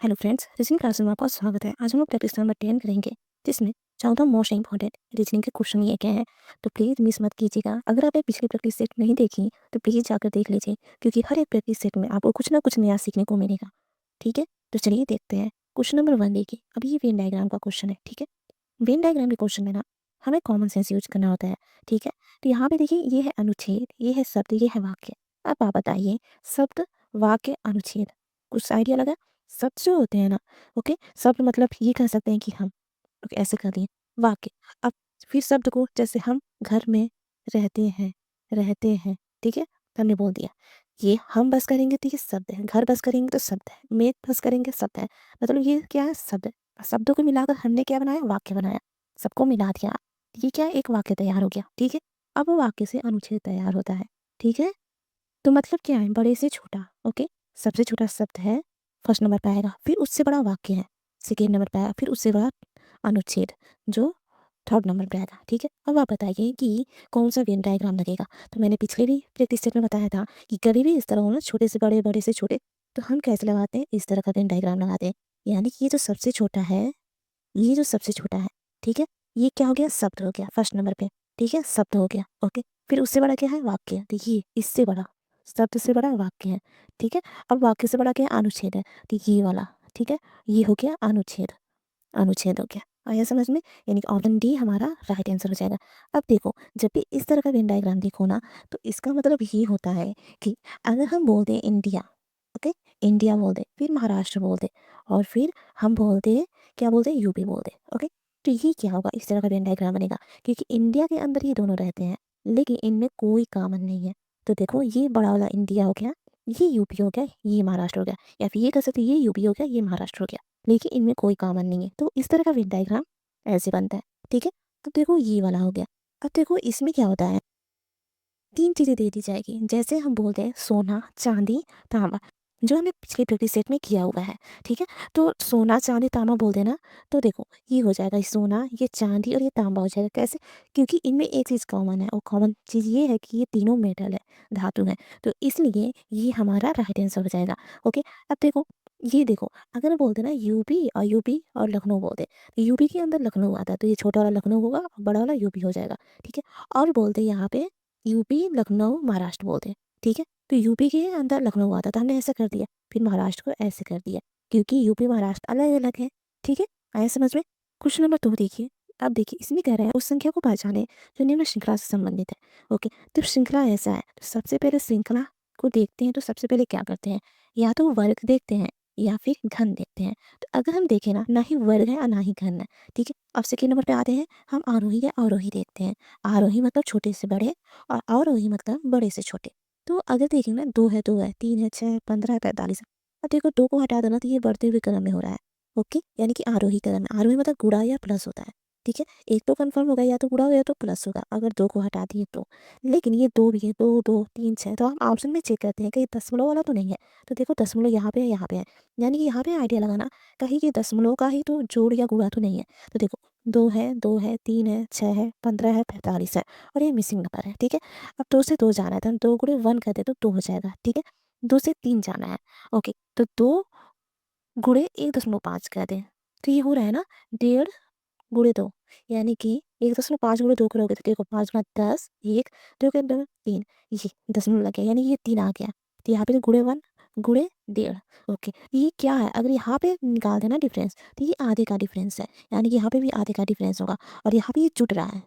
Hello friends, reasoning class में आपका स्वागत है। आज हम लोग प्रैक्टिस नंबर 10 करेंगे, जिसमें 14 मोस्ट इंपॉर्टेंट रीजनिंग के क्वेश्चन ये क्या है। तो प्लीज़ मिस मत कीजिएगा। अगर आपने पिछली प्रैक्टिस सेट नहीं देखी तो प्लीज़ जाकर देख लीजिए, क्योंकि हर एक प्रैक्टिस सेट में आपको कुछ ना कुछ नया सीखने को मिलेगा। ठीक है, तो चलिए देखते हैं। क्वेश्चन नंबर 1 देखिए। अभी ये वेन डायग्राम का क्वेश्चन है। ठीक है, वेन डायग्राम के क्वेश्चन में ना हमें कॉमन सेंस यूज करना होता है। ठीक है, तो यहाँ पे देखिए, ये है अनुच्छेद, ये है शब्द, ये है वाक्य। अब आप बताइए, शब्द, वाक्य, अनुच्छेद, कुछ आइडिया लगा? शब्द जो होते हैं ना, ओके, शब्द मतलब ये कह सकते हैं कि हम, ओके, ऐसे कर दिए। वाक्य, अब फिर शब्द को, जैसे हम घर में रहते हैं, ठीक है, तो हमने बोल दिया। ये हम बस करेंगे तो ये शब्द है, घर बस करेंगे तो शब्द है, मेघ बस करेंगे शब्द है। मतलब ये क्या है? शब्द है। शब्दों को मिलाकर हमने क्या बनाया? वाक्य बनाया। सबको मिला दिया, ये क्या है? एक वाक्य तैयार हो गया। ठीक है, अब वो वाक्य से अनुच्छेद तैयार होता है। ठीक है, तो मतलब क्या है? बड़े से छोटा, ओके, सबसे छोटा शब्द है, फर्स्ट नंबर पे आएगा, फिर उससे बड़ा वाक्य है, सेकेंड नंबर पे आएगा, फिर उससे बड़ा अनुच्छेद, जो थर्ड नंबर पे आएगा। ठीक है, अब आप बताइए कि कौन सा वेन डायग्राम लगेगा। तो मैंने पिछले भी प्रैक्टिस सेट में बताया था कि कभी भी इस तरह हो ना, छोटे से बड़े, बड़े से छोटे, तो हम कैसे लगाते हैं? इस तरह का वेन डायग्राम लगाते हैं। यानी कि ये जो सबसे छोटा है, ये जो सबसे छोटा है, ठीक है, ये क्या हो गया? शब्द हो गया फर्स्ट नंबर पे। ठीक है, शब्द हो गया, ओके। फिर उससे बड़ा क्या है? वाक्य। तो ये इससे बड़ा, शब्द से बड़ा वाक्य है। ठीक है, अब वाक्य से बड़ा क्या है? अनुच्छेद है। तो ये वाला, ठीक है, ये हो गया अनुच्छेद, अनुच्छेद हो गया। आया समझ में? यानी कि ऑप्शन डी हमारा राइट आंसर हो जाएगा। अब देखो, जब भी इस तरह का वेन डायग्राम देखो ना, तो इसका मतलब ये होता है कि अगर हम बोल दें इंडिया, ओके, इंडिया बोल दे, फिर महाराष्ट्र बोल दे, और फिर हम बोल दे, क्या बोल दे? यूपी बोल दे, ओके। तो ये क्या होगा? इस तरह का वेन डायग्राम बनेगा, क्योंकि इंडिया के अंदर ये दोनों रहते हैं, लेकिन इनमें कोई कॉमन नहीं है। तो देखो, ये बड़ा वाला इंडिया हो गया, ये यूपी हो गया, ये महाराष्ट्र हो गया, या फिर ये कह सकते ये यूपी हो गया, ये महाराष्ट्र हो गया, लेकिन इनमें कोई कॉमन नहीं है। तो इस तरह का वेन डायग्राम ऐसे बनता है। ठीक है, तो देखो ये वाला हो गया। अब देखो इसमें क्या होता है, तीन चीज़ें दे दी जाएगी। जैसे हम बोलते हैं सोना, चांदी, तांबा, जो हमने पिछले प्रैक्टिस सेट में किया हुआ है। ठीक है, तो सोना, चांदी, तांबा बोल देना, तो देखो ये हो जाएगा, ये सोना, ये चांदी और ये तांबा हो जाएगा। कैसे? क्योंकि इनमें एक चीज़ कॉमन है, और कॉमन चीज़ ये है कि ये तीनों मेटल है, धातु है। तो इसलिए ये हमारा राइट आंसर हो जाएगा। ओके, अब देखो, ये देखो, अगर हम बोलते ना यूपी और लखनऊ बोलते, तो यूपी के अंदर लखनऊ आता है, तो ये छोटा वाला लखनऊ होगा और बड़ा वाला यूपी हो जाएगा। ठीक है, और बोलते यहाँ पे यूपी, लखनऊ, महाराष्ट्र बोलते हैं। ठीक है, तो यूपी के अंदर लखनऊ आता था, हमने ऐसा कर दिया, फिर महाराष्ट्र को ऐसे कर दिया, क्योंकि यूपी महाराष्ट्र अलग अलग है। ठीक है, आया समझ में? क्वेश्चन नंबर 2 देखिए। अब देखिए, इसमें कह रहे हैं उस संख्या को पहचाने जो निम्न श्रृंखला से संबंधित है। ओके, तो श्रृंखला ऐसा है, तो सबसे पहले श्रृंखला को देखते हैं, तो सबसे पहले क्या करते हैं? या तो वर्ग देखते हैं, या फिर घन देखते हैं। तो अगर हम देखें ना ही वर्ग है और ना ही घन है। ठीक है, अब सेकेंड नंबर पे आते हैं, हम आरोही या अवरोही देखते हैं। आरोही मतलब छोटे से बड़े, और अवरोही मतलब बड़े से छोटे। तो अगर देखें ना, 2 है, 3 है, 6 है, 15 है, 45 है। अब देखो, 2 को हटा दो ना, तो ये बढ़ते हुए क्रम में हो रहा है। ओके, यानी कि आरोही क्रम में, आरोही मतलब गुणा या प्लस होता है। ठीक है, एक तो कंफर्म होगा, या तो गुणा होगा या तो प्लस होगा, अगर 2 को हटा दिए तो। लेकिन ये 2 भी है, 2, 2, 3, 6, तो हम ऑप्शन में चेक करते हैं कि ये दशमलव वाला तो नहीं है। तो देखो, दशमलव यहाँ पे है, यहाँ पे है, यानी कि यहाँ पे आइडिया लगाना, कहीं कि दशमलव का ही तो जोड़ या गुणा तो नहीं है। तो देखो, 2 है, 3 है, 6 है, 15 है, 45 है, और ये मिसिंग नंबर है। ठीक है, अब 2 से 2 जाना है, तो हम 2 गुणे 1 कर दे तो 2 हो जाएगा। ठीक है, 2 से 3 जाना है, ओके, तो 2 गुणे 1.5 कर दें, तो ये हो रहा है ना 1.5 गुणे 2, यानी कि 1.5 गुणे 2 करोगे तो देखो, 5 गुणा 10, 1, 2 के 2, 3, ये दशमलव लग गया, यानी ये 3 आ गया। तो यहाँ पे तो गुणे 1 गुणे 1.5, ओके, ये क्या है? अगर यहाँ पे निकाल देना डिफरेंस, तो ये आधे का डिफरेंस है, यानी कि यहाँ पे भी आधे का डिफरेंस होगा, और यहाँ पे ये जुट रहा है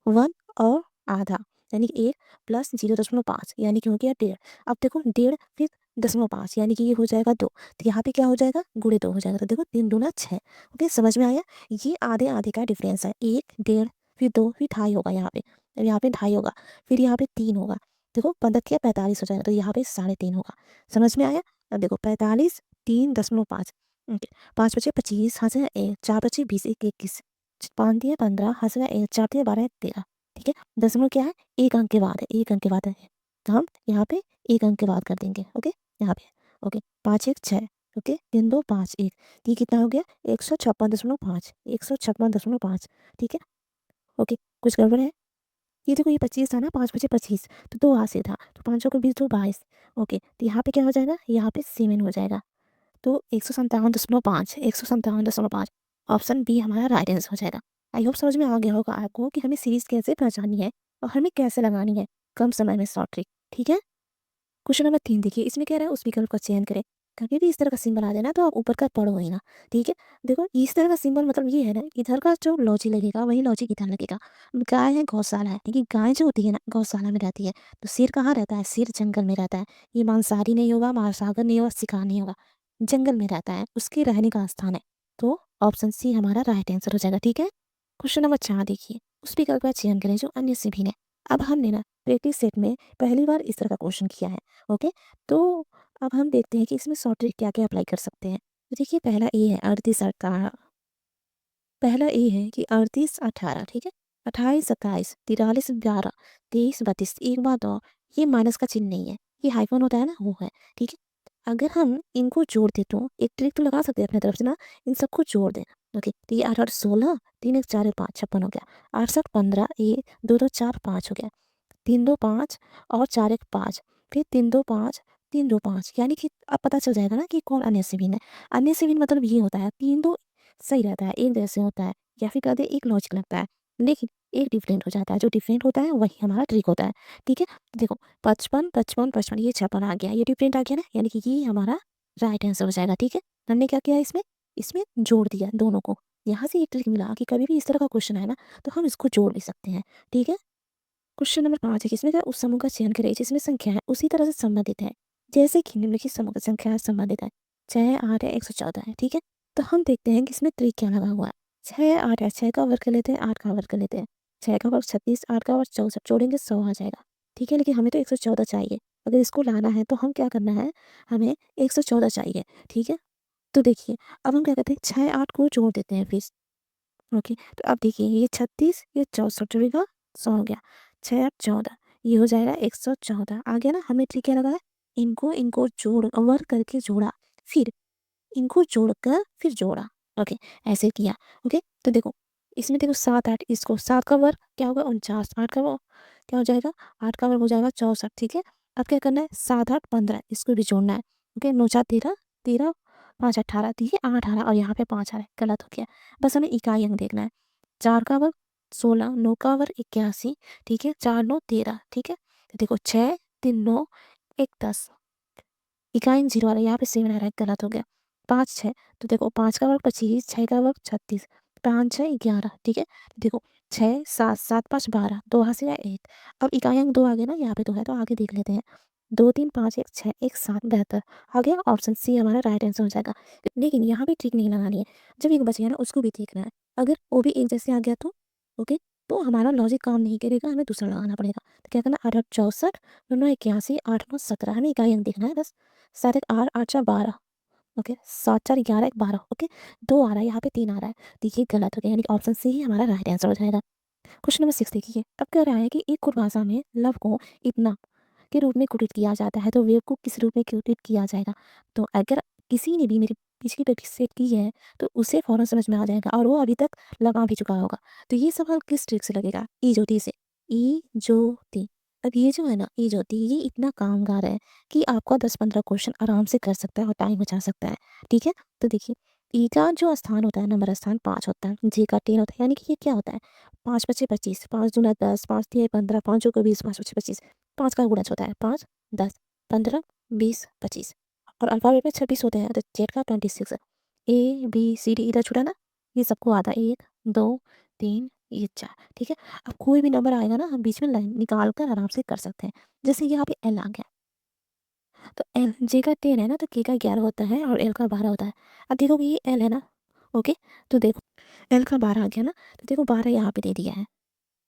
1 और आधा, यानी कि 1 प्लस 0.5, यानी कि हो गया 1.5। अब देखो, 1.5 फिर 0.5, यानी कि ये हो जाएगा 2, तो यहाँ पे क्या हो जाएगा? गुणे 2 हो जाएगा। तो देखो, 3 दूना 6। ओके, समझ में आया? ये आधे आधे का डिफरेंस है, 1, 1.5, फिर 2, फिर ढाई होगा यहाँ पे, अब यहाँ पे ढाई होगा, फिर यहाँ पे 3 होगा। देखो, 15 क्या 45 हो जाएगा, तो यहाँ पे 3.5 होगा। समझ में आया? अब देखो, 45, 3.5, ओके, 5 बचे 25, हाथ से 1, 4 बचे 20, 1, 21, 5 दिए 15, हाथ से 1, 4 दिए 12, 13। ठीक है, दशमलव क्या है? एक अंक के बाद है, एक अंक के बाद है, तो हम यहाँ पे एक अंक के बाद कर देंगे। ओके, यहाँ पे, ओके, 5 1 6, ओके, 3 2 5 1, ये कितना हो गया? 156.5, 156.5। ठीक है, ओके, कुछ गड़बड़ है? ये देखो, ये 25 था ना, 5 बचे 25, तो 2 हाथ से था, तो 5 को 20, 2 22। ओके, तो यहाँ पे क्या हो जाएगा? यहाँ पे 7 हो जाएगा। तो 157.5 157.5 ऑप्शन बी हमारा राइट आंसर हो जाएगा। आई होप समझ में आ गया होगा आपको कि हमें सीरीज़ कैसे पहचाननी है और हमें कैसे लगानी है कम समय में शॉर्ट ट्रिक, ठीक है? क्वेश्चन नंबर 3 देखिए, इसमें कह रहा है उस विकल्प का चयन करें। कभी भी इस तरह का सिंबल आ जाए ना तो आप ऊपर का पढ़ो ही ना, ठीक है? देखो इस तरह का सिंबल मतलब ये है ना, इधर का जो लॉजिक लगेगा वही लॉजिक इधर लगेगा। गाय है, गौशाला है, देखिए गाय जो होती है ना गौशाला में रहती है, तो शेर कहाँ रहता है? शेर जंगल में रहता है। ये मांसाहारी नहीं होगा, मांसाहार नहीं होगा, शिकार नहीं होगा, जंगल में रहता है, उसके रहने का स्थान है। तो ऑप्शन सी हमारा राइट आंसर हो जाएगा, ठीक है? क्वेश्चन नंबर 4 देखिए, उस विकल्प का चयन करें जो अन्य से भिन्न है। अब हमने ना प्रैक्टिस सेट में पहली बार इस तरह का क्वेश्चन किया है। ओके, तो अब हम देखते हैं कि इसमें शॉर्ट ट्रिक क्या-क्या अप्लाई कर सकते हैं। तो देखिए पहला ए है 38 18, पहला ए है कि 38 18, ठीक है? 28 27, 43 11, 23 32, एक बात और, ये माइनस का चिन्ह नहीं है, ये हाइफ़न होता है ना वो है, ठीक है? अगर हम इनको जोड़ दें तो एक ट्रिक तो लगा सकते हैं अपनी तरफ से ना, इन सबको जोड़ दें। ओके, तो ये 8 8 16, 3 1 4 1 5 56 हो गया, 68 15, ये 2 2 4 5 हो गया। 3 2 5 और 4 1 5, फिर 3 2 5 3 2 5, यानी कि अब पता चल जाएगा ना कि कौन अन्य से भिन्न है। अन्य से भिन्न मतलब ये होता है 3 2 सही रहता है, एक जैसे होता है, या फिर कह दें एक लॉजिक लगता है, लेकिन एक डिफरेंट हो जाता है। जो डिफरेंट होता है वही हमारा ट्रिक होता है, ठीक है? देखो 55 55 55, ये 56 आ गया, ये डिफरेंट आ गया ना, यानी कि ये हमारा राइट आंसर हो जाएगा, ठीक है? हमने क्या किया इसमें? इसमें जोड़ दिया दोनों को। यहाँ से एक ट्रिक मिला कि कभी भी इस तरह का क्वेश्चन आए ना तो हम इसको जोड़ भी सकते हैं, ठीक है? क्वेश्चन नंबर 5 है कि इसमें क्या उस समूह का चयन करें जिसमें संख्याएँ उसी तरह से संबंधित है, जैसे कि निम्नलिखित समूह की संख्याएँ संबंधित है। 6 8 है, 114 है, ठीक है? तो हम देखते हैं कि इसमें ट्रिक क्या लगा हुआ है। 6 8 है, 6 का वर्ग कर लेते हैं, 8 का वर्ग कर लेते हैं। 6 का वर्ग 36, 8 का वर्ग 64, जोड़ेंगे 100 आ जाएगा, ठीक है? लेकिन हमें तो 114 चाहिए। अगर इसको लाना है तो हम क्या करना है, हमें 114 चाहिए, ठीक है? तो देखिए, अब हम क्या करते हैं 6 8 को जोड़ देते हैं फिर। ओके, तो अब देखिए ये 36, ये 64 जुड़ेगा, 100 हो गया। 6 8 14, ये हो जाएगा 114 आ गया ना। हमें ट्रिक क्या लगा है, इनको इनको जोड़ वर्ग करके जोड़ा, फिर इनको जोड़कर फिर जोड़ा। ओके, ऐसे किया। ओके, तो देखो इसमें देखो 7 8, इसको 7 का वर्ग क्या होगा 49, 8 का वो क्या हो जाएगा, 8 का वर्ग हो जाएगा 64, ठीक है? अब क्या करना है 7 8 15, इसको भी जोड़ना है। ओके, 9 4 13, 13 5 18, तो ये 8 आ रहा और यहाँ पे 5 आ रहा है, गलत हो गया। बस हमें इकाई अंक देखना है। 4 का वर्ग 16, 9 का वर्ग 81, ठीक है? 4 9 13, ठीक है? तो देखो 6 3 9 1 10, इकाई 0 आ रहा है, यहाँ पे 7 आ रहा है, गलत हो गया। 5 6, तो देखो 5 का वर्ग 25, 6 का वर्ग 36, 5 6 11, ठीक है? देखो 6 7 7 5 12, 2 हाथ से गया 1। अब इकाई अंक 2 आ गए ना, यहाँ पे 2 है तो आगे देख लेते हैं। 2 3 5 1 6 1 7 72 आ गया, ऑप्शन सी हमारा राइट आंसर हो जाएगा। लेकिन यहाँ पे ट्रिक नहीं लगानी है, जब एक बच गया ना उसको भी देखना है। अगर वो भी एक जैसे आ गया तो ओके, तो हमारा लॉजिक काम नहीं करेगा, हमें दूसरा लगाना पड़ेगा। तो क्या करना, 8 8 64, 9 9 81, 8 9 17, हमें इकाई अंक देखना है बस। 7 1 8 8 4 12, ओके, 7 4 11 1 12, ओके, 2 आ रहा है, यहाँ पे 3 आ रहा है, देखिए गलत हो गया, यानी कि ऑप्शन सी ही हमारा राइट आंसर हो जाएगा। क्वेश्चन नंबर 6 देखिए, अब कह रहा है कि एक कुट भाषा में लव को इतना के रूप में कुटित किया जाता है तो वेव को किस रूप में कुटित किया जाएगा। तो अगर किसी ने भी मेरी पिछली प्रैक्टिस सेट की है तो उसे फौरन समझ में आ जाएगा और वो अभी तक लगा भी चुका होगा। तो ये सवाल किस ट्रिक से लगेगा, ई ज्योति से। ई ज्योति, अब ये जो है ना ई ज्योति, ये इतना कामगार है कि आपका 10-15 क्वेश्चन आराम से कर सकता है और टाइम बचा सकता है, ठीक है? तो देखिए ई का जो स्थान होता है, नंबर स्थान 5 होता है, जे का 10 होता है, यानी कि ये क्या होता है 5 5 25, 5 दूना 10, 5 तिया 15, 5 चौका 20, 5 5 25, 5 का गुणज होता है 5 10 15 20 25, और अल्फाबेट में 26 होते हैं तो जेड का 26 है। ए बी सी डी इधर छूटा ना, ये सबको आता है 1 2 3 ये 4, ठीक है? अब कोई भी नंबर आएगा ना हम बीच में लाइन निकाल कर आराम से कर सकते हैं। जैसे यहाँ पे एल आ गया, तो एल जे का 10 है ना, तो के का 11 होता है और एल का 12 होता है। अब देखो कि ये एल है ना, ओके, तो देखो एल का 12 आ गया ना, तो देखो 12 यहाँ पे दे दिया है,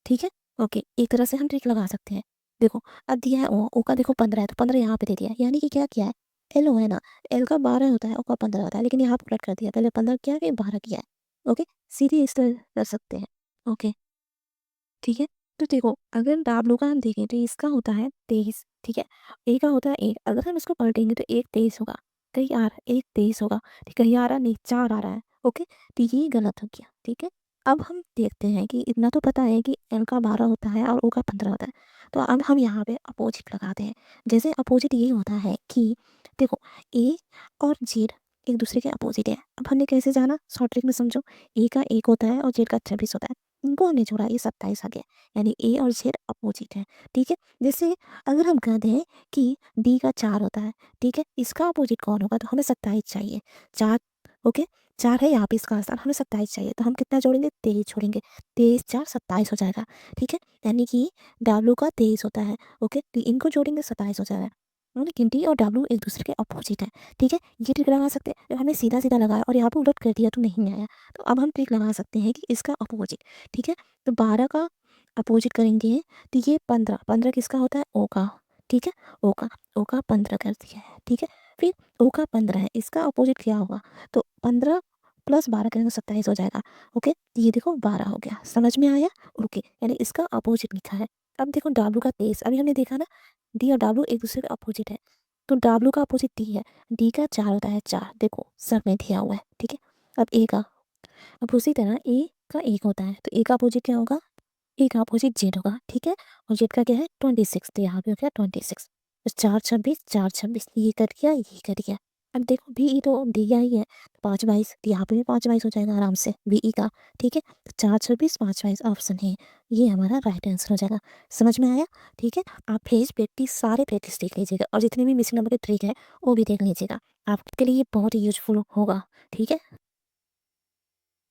ठीक है? ओके, एक तरह से हम ट्रिक लगा सकते हैं। देखो अब दिया है ओ, ओ का देखो 15 है तो 15 यहाँ पे दे दिया है, यानी कि क्या किया है, एल ओ है ना, एल का 12 होता है, ओ का 15 होता है, लेकिन यहाँ पे उलट कर दिया, पहले 15 किया फिर 12 किया है। ओके, सीधे इस तरह कर सकते हैं। ओके, ठीक है? तो देखो अगर W का हम देखें तो इसका होता है 23, ठीक है? ए का होता है 1, अगर हम इसको पलटेंगे तो 1 23 होगा, कहीं आ रहा है 1 23 होगा, ठीक, कहीं आ रहा नहीं 4 आ रहा है, ओके? तो ये गलत हो गया, ठीक है? अब हम देखते हैं कि इतना तो पता है कि एल का 12 होता है और ओ का 15 होता है, तो अब हम यहाँ पे अपोजिट लगाते हैं। जैसे अपोजिट ये होता है कि देखो ए और जेड एक दूसरे के अपोजिट है। अब हमने कैसे जाना, शॉर्ट ट्रिक में समझो। ए का 1 होता है और जेड का 26 होता है। इनको हमने जोड़ा, ये 27 आ गया। यानी ए और जेड अपोजिट है, ठीक है। जैसे अगर हम कह दें कि डी का 4 होता है, ठीक है, इसका अपोजिट कौन होगा, तो हमें 27 चाहिए। 4, ओके, 4 है यहाँ पे इसका आंसर, हमें 27 चाहिए, तो हम कितना जोड़ेंगे, 23 जोड़ेंगे। 23 4 27 हो जाएगा, ठीक है। यानी कि डब्ल्यू का 23 होता है, ओके, तो इनको जोड़ेंगे 27 हो जाएगा। लेकिन डी और डब्ल्यू एक दूसरे के अपोजिट है, ठीक है। ये ट्रिक लगा सकते हैं। हमने सीधा सीधा लगाया और यहाँ पे उलट कर दिया तो नहीं आया, तो अब हम ट्रिक लगा सकते हैं कि इसका अपोजिट, ठीक है। तो 12 का अपोजिट करेंगे तो ये 15, 15 किसका होता है, ओ का, ठीक है। ओ का 15 कर दिया है, ठीक है। फिर ओ का 15 है, इसका अपोजिट क्या होगा, तो 15 प्लस 12 करेंगे 27 हो जाएगा, ओके। तो ये देखो 12 हो गया, समझ में आया, ओके। यानी इसका अपोजिट लिखा है। अब देखो डब्ल्यू का 23, अभी हमने देखा ना, डी और डब्ल्यू एक दूसरे का अपोजिट है, तो डब्ल्यू का अपोजिट डी है। डी का 4 होता है, 4 देखो सब में दिया हुआ है, ठीक है। अब ए का, अब उसी तरह ए का 1 होता है, तो ए का अपोजिट क्या होगा, ए का अपोजिट जेड होगा, ठीक है। और जेड का क्या है 26, तो यहाँ पे हो गया 26। तो 4 26 4 26, ये कट गया, ये कट गया। अब देखो बी ई तो दिया ही है, 5 22, तो यहाँ पे भी 5 22 हो जाएगा आराम से बी ई का, ठीक है। तो 4 26 5 22 ऑप्शन है, ये हमारा राइट आंसर हो जाएगा। समझ में आया, ठीक है। आप प्लीज प्रैक्टिस, सारे प्रैक्टिस देख लीजिएगा और जितने भी मिसिंग नंबर के ट्रिक है वो भी देख लीजिएगा, आपके लिए बहुत ही यूजफुल होगा, ठीक है।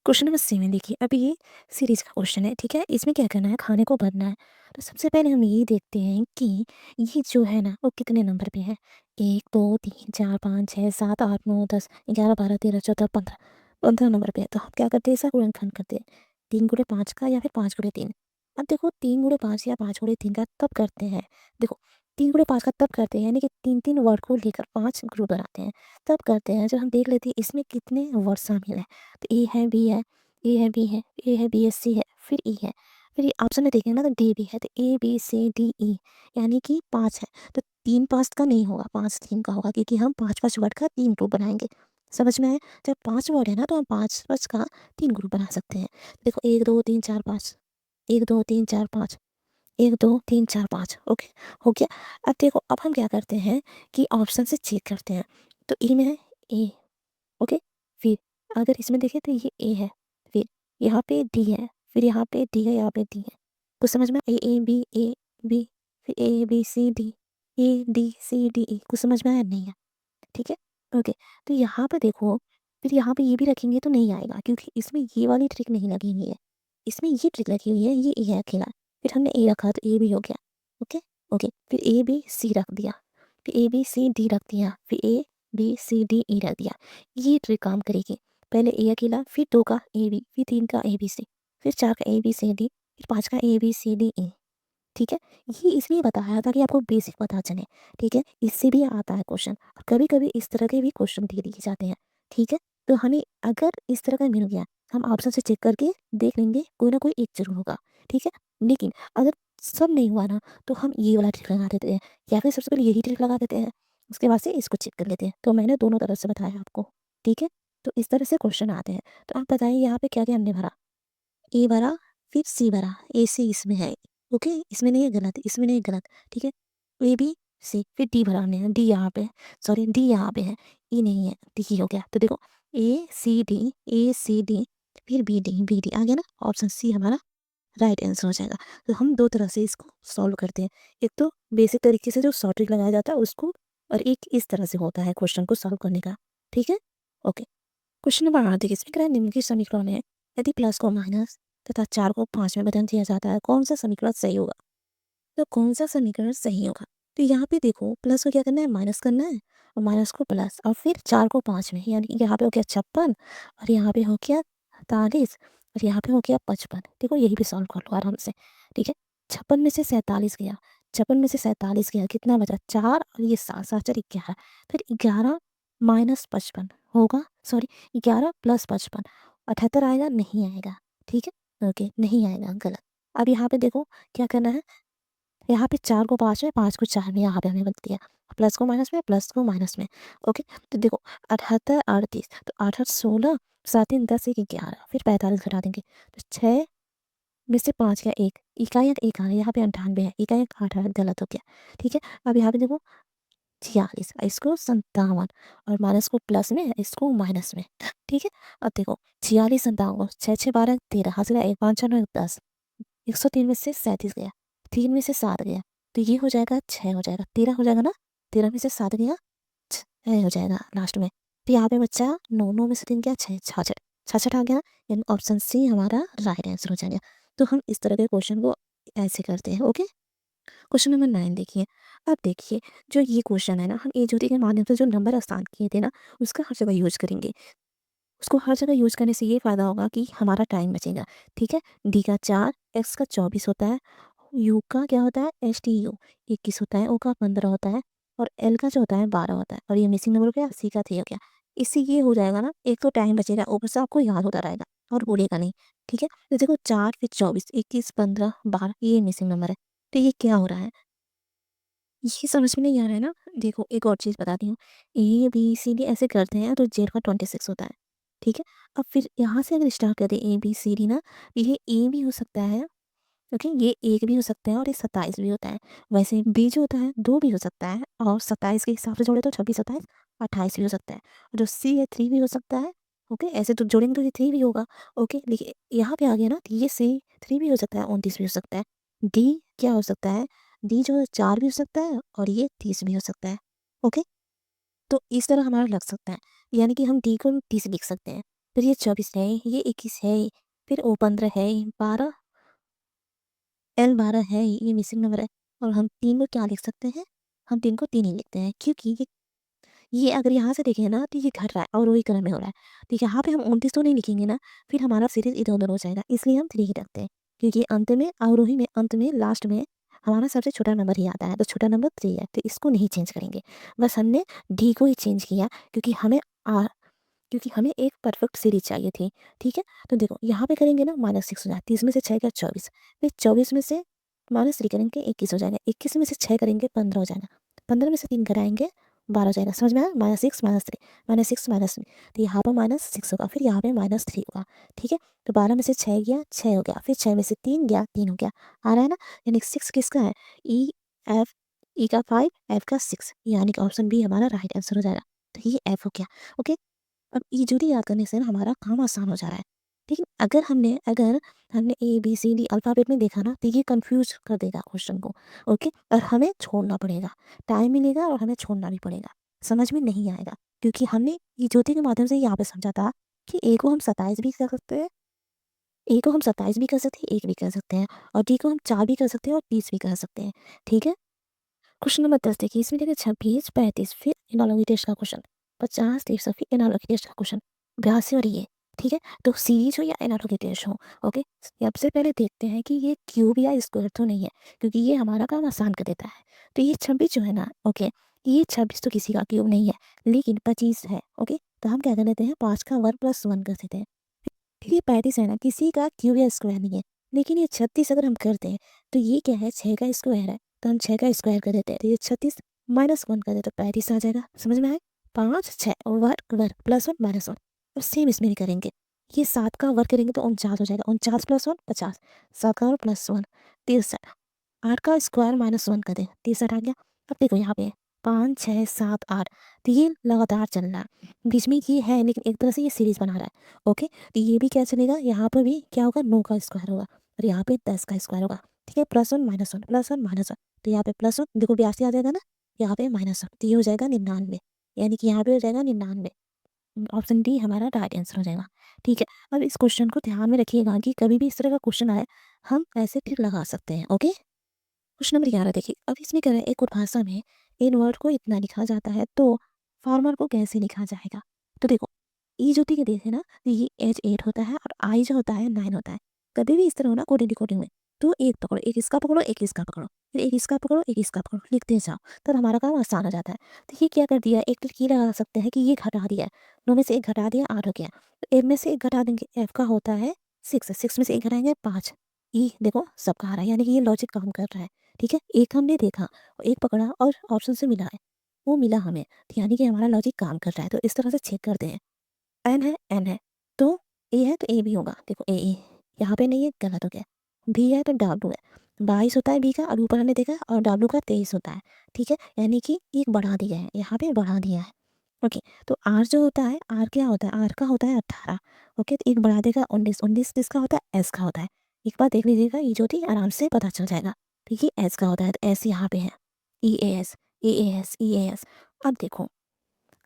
क्वेश्चन नंबर 7 देखिए, अभी ये सीरीज का क्वेश्चन है, ठीक है। इसमें क्या करना है, खाने को भरना है। तो सबसे पहले हम ये देखते हैं कि ये जो है ना वो कितने नंबर पे है। 1 2 3 4 5 6 7 8 9 10 11 12 13 14 15, 15 नंबर पे है। तो हम क्या करते हैं, इसका गुणनखंड करते हैं, 3 गुणे 5 का या फिर 5 गुणे 3। अब देखो 3 गुणे 5 या 5 गुणे 3 का तब करते हैं, देखो 3 गुणे 5 का तब करते हैं, यानी कि 3 वर्ड को लेकर 5 ग्रुप बनाते हैं, तब करते हैं जब हम देख लेते हैं इसमें कितने वर्ड शामिल हैं। तो ए है, बी है, ए है, बी है, ए है, बी है, सी है, फिर ई है, फिर ये ऑप्शन में देखेंगे ना तो डी भी है, तो ए बी सी डी ई, यानी कि 5 है। तो 3 5 का नहीं होगा, 5 3 का होगा, क्योंकि हम 5 वर्ड का 3 ग्रुप बनाएंगे। समझ में आया, जब 5 वर्ड है ना तो हम 5 का 3 ग्रुप बना सकते हैं। देखो 1 2 3 4 5, 1 2 3 4 5, 1 2 3 4 5, ओके, हो गया। अब देखो, अब हम क्या करते हैं कि ऑप्शन से चेक करते हैं। तो ए में है ए, ओके, फिर अगर इसमें देखें तो ये ए है, फिर यहाँ पे डी है, फिर यहाँ पे डी है, यहाँ पे डी है। कुछ समझ में, ए बी, फिर A B C D, A D C D E, कुछ समझ में आया, नहीं है, ठीक है, ओके। तो यहाँ पे देखो, फिर यहाँ पे ये भी रखेंगे तो नहीं आएगा, क्योंकि इसमें ये वाली ट्रिक नहीं लगी हुई है, इसमें ये ट्रिक लगी हुई है, ये ए है अकेला। फिर हमने ए रखा तो ए भी हो गया, ओके, ओके। फिर ए बी सी रख दिया, फिर ए बी सी डी रख दिया, फिर ए बी सी डी ई रख दिया। ये ट्रिक काम करेगी। पहले ए अकेला, फिर 2 का ए बी, फिर 3 का ए बी सी, फिर 4 का ए बी सी डी, फिर 5 का ए बी सी डी ई, ठीक है। ये इसलिए बताया ताकि आपको बेसिक पता चले, ठीक है। इससे भी आता है क्वेश्चन, और कभी कभी इस तरह के भी क्वेश्चन दे दिए जाते हैं, ठीक है। तो हमें अगर इस तरह का मिल गया, हम ऑप्शन से चेक करके देख लेंगे, कोई ना कोई एक जरूर होगा, ठीक है। लेकिन अगर सब नहीं हुआ ना, तो हम ये वाला ट्रिक लगा देते हैं, या फिर सबसे पहले यही ट्रिक लगा देते हैं, उसके बाद से इसको चेक कर लेते हैं। तो मैंने दोनों तरफ से बताया आपको, ठीक है। तो इस तरह से क्वेश्चन आते हैं। तो आप बताइए यहाँ पे क्या क्या हमने भरा, ए भरा, फिर सी भरा, ए सी इसमें है, ओके, इसमें नहीं है गलत, इसमें नहीं है गलत, ठीक है। ए बी सी, फिर डी भरा हमने, डी यहाँ पे, सॉरी डी यहाँ पे है, ई नहीं है, डी हो गया। तो देखो ए सी डी, फिर बी डी आ गया ना, ऑप्शन सी हमारा राइट आंसर हो जाएगा। तो हम दो तरह से इसको सॉल्व करते हैं, एक तो बेसिक तरीके से जो शॉर्ट ट्रिक लगाया जाता है उसको, और एक इस तरह से होता है क्वेश्चन को सॉल्व करने का, ठीक है, ओके। क्वेश्चन नंबर 8 देखिए, इसमें कह रहा है निम्नलिखित समीकरण है, यदि प्लस को माइनस तथा 4 को 5 में बदल दिया जाता है, कौन सा समीकरण सही होगा। तो कौन सा समीकरण सही होगा, तो यहाँ पे देखो प्लस को क्या करना है, माइनस करना है, और माइनस को प्लस, और फिर 4 को 5 में, यानी यहाँ पे हो गया 56, और यहाँ पे हो गया 43, और यहाँ पे हो गया 55। देखो यही भी सॉल्व कर लो आराम से, ठीक है। 56 में से 47 गया, 56 में से 47 गया, कितना बचा 4, और ये 7 7 4 11, फिर 11 माइनस 55 होगा, सॉरी 11 प्लस 55, 78 आएगा, नहीं आएगा, ठीक है, ओके, नहीं आएगा, गलत। अब यहाँ पे देखो क्या करना है, यहाँ पे 4 को 5 में, 5 को 4 में, यहाँ पे हमें बन दिया, प्लस को माइनस में, प्लस को माइनस में, ओके। तो देखो 78 38, तो 8 8 16, 7 3 10 1 11, फिर 45 घटा देंगे, तो 6 में से 5 गया 1, इकाई अंक 1 आ रहा है, यहाँ पे 98 है, इकाई अंक 8 आ रहा है, गलत हो गया, ठीक है। अब यहाँ पे देखो 46, इसको 57 और माइनस को प्लस में, इसको माइनस में। ठीक है, अब देखो 46 57 को 6 6 12 13 हाथ लगा 1 5 6 9 10, 103 में से 37 गया, 3 में से 7 गया, तो ये हो जाएगा 6 हो जाएगा, 13 हो जाएगा ना, 13 में से 7 गया 6 हो जाएगा लास्ट में। तो यहाँ पे बच्चा 9 9 में से 3 गया 6 66 66 आ गया, यानी ऑप्शन सी हमारा राइट आंसर हो जाएगा। तो हम इस तरह के क्वेश्चन को ऐसे करते हैं। ओके, क्वेश्चन नंबर 9 देखिए। अब देखिए, जो ये क्वेश्चन है ना, हम ए ज्योति के माध्यम से जो नंबर आसान किए थे ना, उसका हर जगह यूज करेंगे। उसको हर जगह यूज करने से ये फ़ायदा होगा कि हमारा टाइम बचेगा। ठीक है, डी का 4, एक्स का 24 होता है, यू का क्या होता है एस टी यू 21 होता है, ओ का 15 होता है और एल का जो होता है 12 होता है, और ये मिसिंग नंबर हो गया, सी का 3 हो गया। इससे ये हो जाएगा ना, एक तो टाइम बचेगा, ऊपर से आपको याद होता रहेगा और भूलेगा नहीं। ठीक है, तो देखो 4 फिर 24 21 15 12 ये मिसिंग नंबर है। तो ये क्या हो रहा है, ये समझ में नहीं आ रहा है ना। देखो एक और चीज़ बताती हूँ, ए बी सी डी ऐसे करते हैं तो जेड का 26 होता है। ठीक है, अब फिर यहाँ से अगर स्टार्ट करें ए बी सी डी ना, ये ए भी हो सकता है, ओके, ये 1 भी हो सकता है और ये 27 भी होता है। वैसे बी जो होता है 2 भी हो सकता है और 27 के हिसाब से जोड़े तो 26 27 28 भी हो सकता है। और जो सी है 3 भी हो सकता है। ओके, ऐसे तो जोड़ेंगे तो ये 3 भी होगा। ओके, देखिए यहाँ पे आ गया ना, तो ये सी 3 भी हो सकता है, 29 भी हो सकता है। डी क्या हो सकता है, डी जो है 4 भी हो सकता है और ये 30 भी हो सकता है। ओके, तो इस तरह हमारा लग सकता है, यानी कि हम डी को 30 लिख सकते हैं, फिर ये 24 है, ये 21 है, फिर ओ 15 है, 12 एल 12 है, ये मिसिंग नंबर है। और हम 3 को क्या लिख सकते हैं, हम 3 को 3 ही लिखते हैं, क्योंकि ये अगर यहाँ से देखें ना, तो ये घट रहा है और वही क्रम में हो रहा है। तो यहाँ पे हम 29 तो नहीं लिखेंगे ना, फिर हमारा सीरीज इधर-उधर हो जाएगा, इसलिए हम 3 ही रखते हैं। क्योंकि अंत में अवरोही में, अंत में लास्ट में हमारा सबसे छोटा नंबर ही आता है, तो छोटा नंबर 3 है, तो इसको नहीं चेंज करेंगे। बस हमने डी को ही चेंज किया, क्योंकि हमें आ क्योंकि हमें एक परफेक्ट सीरीज चाहिए थी। ठीक है, तो देखो यहाँ पे करेंगे ना, -6 हो जाए, 30 में से 6 गया 24, फिर 24 में से -3 करेंगे 21 हो जाएगा, 21 में से 6 करेंगे 15 हो जाएगा, 15 में से 3 घटाएंगे 12 हो जाएगा। समझ में आया, -6 -3 -6 -3, तो यहाँ पर -6 होगा, फिर यहाँ पे -3 होगा। ठीक है, तो 12 में से 6 गया 6 हो गया, फिर 6 में से 3 गया 3 हो गया। आ रहा है ना, यानी 6 किसका है, ई एफ, ई का 5 एफ का 6, यानी कि ऑप्शन बी हमारा राइट आंसर हो जाएगा। तो ये एफ हो गया। ओके, अब ईजोडी याद करने से ना हमारा काम आसान हो जा रहा है। लेकिन अगर हमने A B C D alphabet में देखा ना, तो ये कंफ्यूज कर देगा क्वेश्चन को। ओके, और हमें छोड़ना पड़ेगा, टाइम मिलेगा और हमें छोड़ना भी पड़ेगा, समझ में नहीं आएगा। क्योंकि हमने ईजोती के माध्यम से यहाँ पे समझा था कि ए को हम 27 भी कर सकते हैं, ए को हम 27 भी कर सकते हैं, 1 भी कर सकते हैं, और डी को हम 4 भी कर सकते हैं और 30 भी कर सकते हैं। ठीक है, क्वेश्चन नंबर 10 देखिए, इसमें देखिए 26 35 फिर एनालॉगी टेस्ट का क्वेश्चन, 50 30 फिर एनालॉगी टेस्ट का क्वेश्चन, 82 और ये। ठीक है, तो सीरीज हो या एनालॉगी टेस्ट हो, ओके, सबसे पहले देखते हैं कि ये क्यूब या स्क्वायर तो नहीं है, क्योंकि ये हमारा काम आसान कर देता है। तो ये 26 जो है ना, ओके, ये 26 तो किसी का क्यूब नहीं है, लेकिन 25 है। ओके, तो हम क्या कर देते हैं, 5 का वर्ग प्लस 1 कर देते हैं। फिर ये 35 है ना, किसी का क्यूब या स्क्वायर नहीं है, लेकिन ये 36 अगर हम करते हैं, तो ये क्या है, 6 का स्क्वायर है, तो हम 6 का स्क्वायर कर देते हैं, तो ये 36 -1 कर देते तो 35 आ जाएगा। समझ में आए, 5 6 वर्ग वर्ग +1 -1। और सेम इसमें भी करेंगे, ये 7 का वर्ग करेंगे तो 49 हो जाएगा, 49 + 1 50, 7 का वर्ग +1 63, 8 का स्क्वायर -1 कर दें 63 आ गया। अब देखो यहाँ पे 5 6 7 8, तो ये लगातार चल रहा है, बीच में ये है, लेकिन एक तरह से ये सीरीज बना रहा है। ओके, तो ये भी क्या चलेगा, यहाँ पर भी क्या होगा, 9 का स्क्वायर होगा और यहाँ पे 10 का स्क्वायर होगा। ठीक है, +1 -1 +1 -1, तो यहाँ पे +1 देखो 82 आ जाएगा ना, यहाँ पे -1, तो ये हो जाएगा 99, यानी कि यहाँ पे हो जाएगा 99। ऑप्शन डी हमारा राइट आंसर हो जाएगा। ठीक है, अब इस क्वेश्चन को ध्यान में रखिएगा कि कभी भी इस तरह का क्वेश्चन आए, हम ऐसे ट्रिक लगा सकते हैं। ओके, क्वेश्चन नंबर 11 देखिए, अब इसमें कह रहा है एक उपभाषा में इन वर्ड को इतना लिखा जाता है, तो फॉर्मर को कैसे लिखा जाएगा। तो देखो, ई जो ठीक देखे ना, तो ये एच 8 होता है और आई जो होता है 9 होता है। कभी भी इस तरह हो ना कोडिंग डिकोडिंग में, तो एक पकड़ो, एक इसका पकड़ो, एक इसका पकड़ो, फिर एक इसका पकड़ो, एक इसका पकड़ो, लिखते जाओ, तब हमारा काम आसान हो जाता है। तो ये क्या कर दिया, एक ट्रिक ये लगा सकते हैं कि ये घटा दिया, 9 में से 1 घटा दिया 8 हो गया, तो एफ में से 1 घटा देंगे, एफ का होता है 6, 6 में से 1 घटाएंगे 5। ई देखो सबका आ रहा है, यानी कि ये लॉजिक काम कर रहा है। ठीक है, एक हमने देखा और एक पकड़ा और ऑप्शन से मिला है, वो मिला हमें, तो यानी कि हमारा लॉजिक काम कर रहा है। तो इस तरह से चेक करते हैं, एन है एन है, तो ए है तो ए भी होगा, देखो ए ए यहाँ पे नहीं है, गलत हो गया, बी है तो डब्ल्यू है, 22 होता है बी का और ऊपर हमने देखा और डब्ल्यू का 23 होता है, ठीक है? यानी कि एक बढ़ा दिया है, यहाँ पे बढ़ा दिया है। ओके, तो आर जो होता है, आर क्या होता है? आर का होता है 18। ओके, तो एक बढ़ा देगा 19, 19 किसका होता है? एस का होता है। एक बार देख लीजिएगा, ये जो थी आराम से पता चल जाएगा, ठीक है? एस का होता है, तो एस यहाँ पे है, E A S, E A S, E A S. अब देखो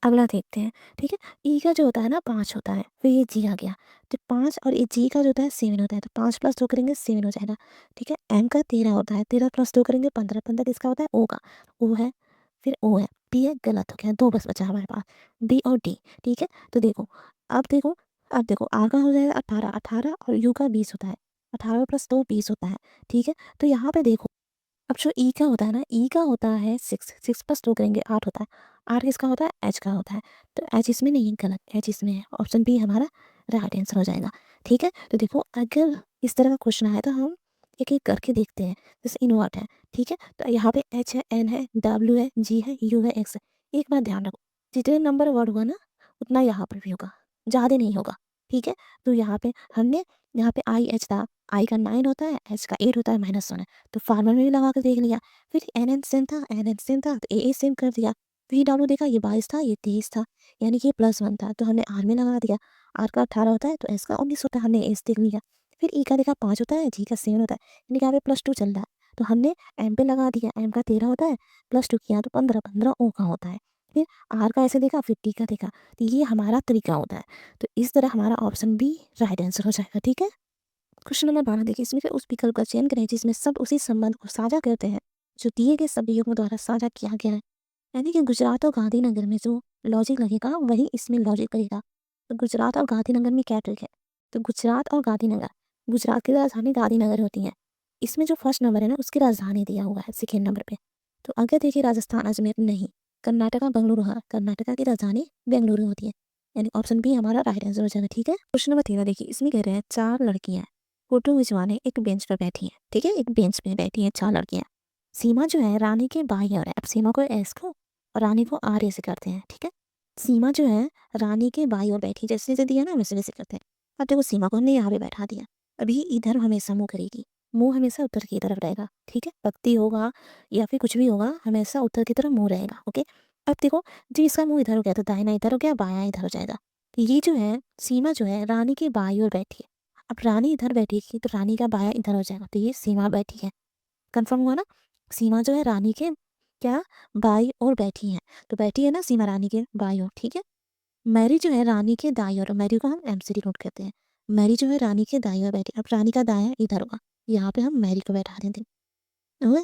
अगला देखते हैं, ठीक है? ई का जो होता है ना 5 होता है, फिर ये जी आ गया, तो 5 और ये जी का जो होता है 7 होता है, तो 5 + 2 करेंगे 7 हो जाएगा, ठीक है? एम का 13 होता है, 13 + 2 करेंगे 15, 15 किसका होता है? ओ का, ओ है, फिर ओ है, पी है, गलत हो गया, 2 बस बचा हमारे पास, बी और डी, ठीक है? तो देखो, अब देखो अब देखो आर का हो जाएगा 18, 18 और यू का 20 होता है, 18 + 2 20 होता है, ठीक है? तो यहाँ पे देखो अब जो ई का होता है ना, ई का होता है 6, 6 + 2 करेंगे 8 होता है। 8 किसका होता है? एच का होता है। तो एच इसमें नहीं है, गलत, एच इसमें है। ऑप्शन बी हमारा राइट आंसर हो जाएगा, ठीक है? तो देखो अगर इस तरह का क्वेश्चन आया तो हम एक-एक करके देखते हैं। जैसे इन्वर्ट है, ठीक है? तो यहाँ पे एच है, एन है, डब्ल्यू है, जी है, यू है, एक्स है। एक बात ध्यान रखो, जितने नंबर वर्ड होगा ना, उतना यहाँ पर भी होगा, ज़्यादा नहीं होगा, ठीक है? तो यहाँ पे आई, एच था, आई का 9 होता है, एच का 8 होता है, -1 है। तो फार्मूला में भी लगा कर देख लिया, फिर एन सेम था, एन सेम था, तो ए सेम कर दिया। वी डब्ल्यू देखा, ये 22 था, ये 23 था, यानी कि ये +1 था, तो हमने आर में लगा दिया। आर का 18 होता है, तो एस का 19 होता है, हमने एस देख लिया। फिर ई का देखा 5 होता है, जी का 7 होता है, यानी कि यहाँ पे +2 चल रहा है, तो हमने एम पे लगा दिया, एम का 13 होता है, +2 किया तो 15, 15 ओ का होता है। फिर आर का ऐसे देखा, फिर टी का देखा, तो ये हमारा तरीका होता है। तो इस तरह हमारा ऑप्शन बी राइट आंसर हो जाएगा, ठीक है? क्वेश्चन नंबर 12 देखिए, इसमें से उस विकल्प का चयन करें जिसमें सब उसी संबंध को साझा करते हैं जो दिए गए सभी युग्मों द्वारा साझा किया गया है। यानी कि गुजरात और गांधीनगर में जो लॉजिक लगेगा वही इसमें लॉजिक लगेगा। तो गुजरात और गांधीनगर में क्या ट्रिक है? तो गुजरात और गांधीनगर, गुजरात की राजधानी गांधीनगर होती है। इसमें जो फर्स्ट नंबर है ना उसकी राजधानी दिया हुआ है सेकेंड नंबर पे। तो अगर देखिए राजस्थान अजमेर नहीं, कर्नाटका बेंगलुरु, हाँ कर्नाटका की राजधानी बेंगलुरु होती है, यानी ऑप्शन बी हमारा राइट आंसर हो जाएगा, ठीक है? क्वेश्चन नंबर 13 देखिए, इसमें कह रहे हैं 4 लड़कियां फोटो खिंचवाने एक बेंच पर बैठी हैं, ठीक है? एक बेंच पे बैठी हैं 4 लड़कियां। सीमा जो है रानी के बाई ओर है, अब सीमा को एस को और रानी को आर ऐसे करते हैं, ठीक है? सीमा जो है रानी के बाई ओर बैठी, जैसे जैसे दिया ना वैसे वैसे करते हैं। अब देखो सीमा को हमने यहाँ पे बैठा दिया, अभी इधर हमेशा मुंह करेगी, मुंह हमेशा उत्तर की तरफ रहेगा, ठीक है? भक्ति होगा या फिर कुछ भी होगा, हमेशा उत्तर की तरफ मुंह रहेगा, ओके? अब देखो जो इसका मुंह इधर हो गया तो दाहिना इधर हो गया, बायां इधर हो जाएगा। तो ये जो है सीमा जो है रानी के बाई ओर बैठी है, अब रानी इधर बैठेगी तो रानी का बायां इधर हो जाएगा, तो ये सीमा बैठी है। कंफर्म हुआ ना? सीमा जो है रानी के क्या बाई ओर बैठी है, तो बैठी है ना सीमा रानी के बाई ओर, ठीक है? मैरी जो है रानी के दाई ओर, मैरी को हम एमसीडी नोट करते हैं। मैरी जो है रानी के दाई ओर बैठी, अब रानी का दायां इधर होगा, यहाँ पे हम मैरी को बैठा देंगे, हुआ?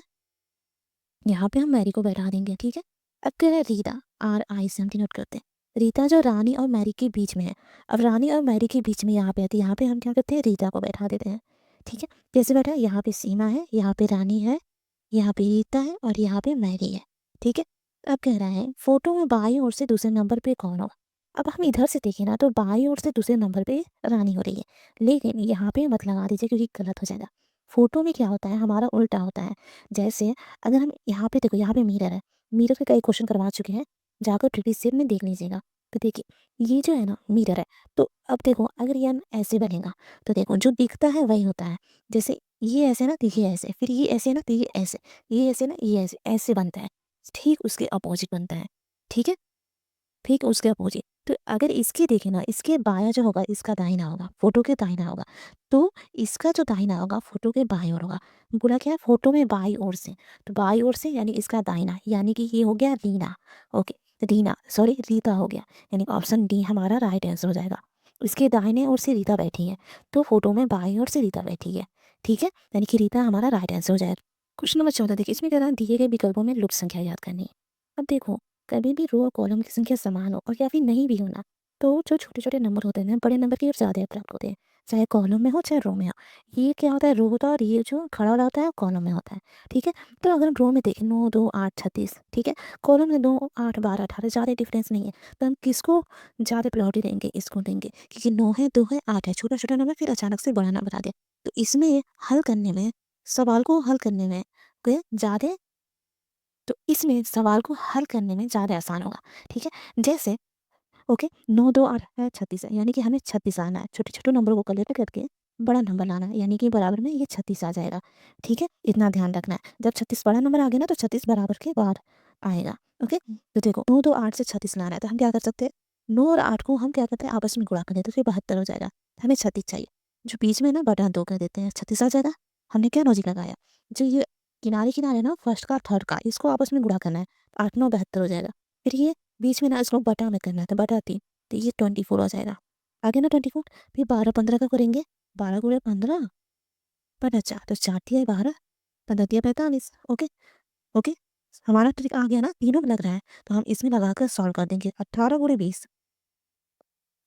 यहाँ पे हम मैरी को बैठा देंगे, ठीक है? अब क्या है रीता, आर आई से हम नोट करते हैं। रीता जो रानी और मैरी के बीच में है, अब रानी और मैरी के बीच में यहाँ पे आती है, यहाँ पे हम क्या करते हैं रीता को बैठा देते हैं, ठीक है? कैसे बैठा है? यहाँ पे सीमा है, यहाँ पे रानी है, यहाँ पे रीता है और यहाँ पे मैरी है, ठीक है? अब कह रहा है फोटो में बाई ओर से दूसरे नंबर पे कौन हो? अब हम इधर से देखें ना तो बाई ओर से दूसरे नंबर पे रानी हो रही है, लेकिन यहाँ पे मत लगा दीजिए क्योंकि गलत हो जाएगा। फोटो में क्या होता है हमारा उल्टा होता है। जैसे अगर हम यहाँ पे देखो, यहाँ पे मिरर है, मिरर के कई क्वेश्चन करवा चुके हैं, जाकर प्रीवियस ईयर में देख लीजिएगा। तो देखिए ये जो है ना मिरर है, तो अब देखो अगर ये ऐसे बनेगा तो देखो जो दिखता है वही होता है। जैसे ये ऐसे ना तो ये ऐसे, फिर ये ऐसे ना तो ये ऐसे, ये ऐसे ना ये ऐसे, ऐसे बनता है, ठीक उसके अपोजिट बनता है, ठीक है? ठीक उसके अपोजिट। तो अगर इसके देखें ना, इसके बायाँ जो होगा इसका दाहिना होगा, फ़ोटो के दाहिना होगा। तो इसका जो दाहिना होगा फ़ोटो के बाईं ओर होगा। बोला क्या है फ़ोटो में बाईं ओर से, तो बाईं ओर से यानी इसका दाहिना, यानी कि ये हो गया रीना, ओके, रीना सॉरी रीता हो गया, यानी ऑप्शन डी हमारा राइट आंसर हो जाएगा। इसके दाहिने ओर से रीता बैठी है, तो फ़ोटो में बाईं ओर से रीता बैठी है, ठीक है? यानी कि रीता हमारा राइट आंसर हो जाएगा। क्वेश्चन नंबर 14 देखिए, इसमें कह रहा है दिए गए विकल्पों में लुप्त संख्या याद करनी है। अब देखो कभी भी रो और कॉलम की संख्या समान हो और या फिर नहीं भी हो ना, तो जो छोटे-छोटे नंबर होते हैं ना, बड़े नंबर की ओर ज़्यादा अट्रैक्ट होते हैं। चाहे कॉलम में हो, चाहे रो में हो। ये क्या होता है रो होता है और ये जो खड़ा वाला होता है वो कॉलम में होता है, ठीक है? तो अगर हम रो में देखें 9, 2, 8, 36, ठीक है? कॉलम में 2, 8, 12, 18 ज़्यादा डिफरेंस नहीं है। तो हम किसको ज़्यादा प्रायोरिटी देंगे? इसको देंगे क्योंकि 9 है, 2 है, 8 है, छोटा-छोटा नंबर फिर अचानक से बड़ा नंबर आ गया। तो इसमें हल करने में, सवाल को हल करने में क्या ज़्यादा, तो इसमें सवाल को हल करने में ज़्यादा आसान होगा, ठीक है? जैसे ओके 9, 2, 8 है 36 है, यानी कि हमें 36 आना है। छोटे-छोटे नंबरों को कलेक्ट करके बड़ा नंबर लाना है, यानी कि बराबर में ये 36 आ जाएगा। ठीक है? इतना ध्यान रखना है। जब 36 बड़ा नंबर आ गया ना तो 36 बराबर के बाद आएगा। ओके? तो देखो 9 तो 8 से 36 लाना है तो हम क्या कर सकते हैं, 9 और 8 को हम क्या करते हैं आपस में गुणा कर देते हैं तो फिर 72 हो जाएगा। हमें 36 चाहिए। जो बीच में ना बटा 2 कर देते हैं, 36 आ जाएगा। हमने क्या लॉजिक लगाया, जो ये किनारे-किनारे ना फर्स्ट का थर्ड का इसको आपस में गुणा करना है। 8 9 72 हो जाएगा। फिर ये बीच में ना इसको बटा में करना है तो बटा 3 तो ये 24 हो जाएगा। आ गया ना 24। फिर 12 15 का करेंगे, 12 गुणे 15 बटा 4 तो 4 तिया 12 15 तिया 45। ओके? ओके? हमारा ट्रिक आ गया ना, तीनों में लग रहा है तो हम इसमें लगाकर सॉल्व कर देंगे। 18 गुणे 20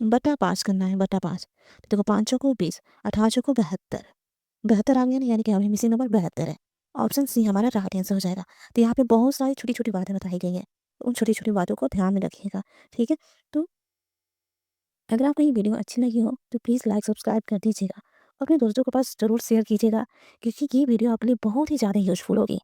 बटा 5 करना है, बटा 5 तो देखो 5 चौको 20, 18 चौको 72, 72 आ गया ना, यानी कि हमें मिसिंग नंबर 72 है। ऑप्शन सी हमारा राइट आंसर हो जाएगा। तो यहाँ पे बहुत सारी छोटी-छोटी बातें बताई गई हैं। उन छोटी-छोटी बातों को ध्यान में रखिएगा। ठीक है? तो अगर आपको ये वीडियो अच्छी लगी हो तो प्लीज़ लाइक सब्सक्राइब कर दीजिएगा। अपने दोस्तों के पास ज़रूर शेयर कीजिएगा, क्योंकि ये वीडियो आपके लिए बहुत ही ज़्यादा यूज़फुल होगी।